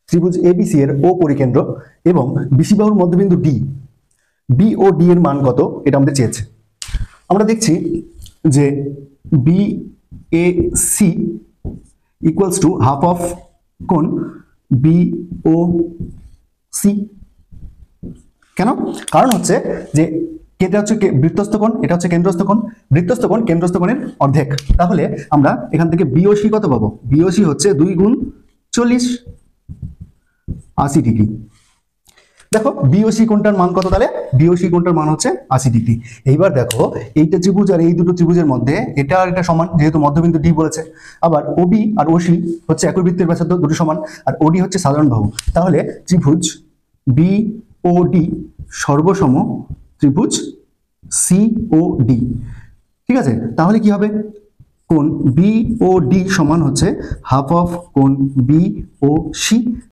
ত্রিভুজ এবিসি এর ও পরিকেন্দ্র এবং বিসি বাহুর মধ্যবিন্দু ডি, বি ও ডি এর মান কত এটা আমাদের চেয়েছে। আমরা দেখছি যে B A C equals to half of কোণ বি ও সি। কেন? কারণ হচ্ছে যে এটা হচ্ছে বৃত্তস্থ কোণ, এটা হচ্ছে কেন্দ্রস্থ কোণ, বৃত্তস্থ কোণ কেন্দ্রস্থ কোণের অর্ধেক। তাহলে আমরা এখান থেকে বিওসি কত পাবো? বিওসি হচ্ছে 2 গুণ 40, 80 ডিগ্রি। দেখো বিওসি কোণটার মান কত? তাহলে বিওসি কোণটার মান হচ্ছে 80 ডিগ্রি। এইবার দেখো এইটা ত্রিভুজ আর এই দুটো ত্রিভুজের মধ্যে এটা আর এটা সমান, যেহেতু মধ্যবিন্দু ডি বলেছে। আবার ওবি আর ওসি হচ্ছে একই বৃত্তের ব্যাসার্ধ, দুটো সমান, আর ওডি হচ্ছে সাধারণ বাহু। তাহলে ত্রিভুজ বি ও ডি সর্বসম ত্রিভুজ সি ও ডি। ঠিক আছে, তাহলে কি হবে? কোণ বি ও ডি সমান হচ্ছে হাফ অফ কোণ বি ও সি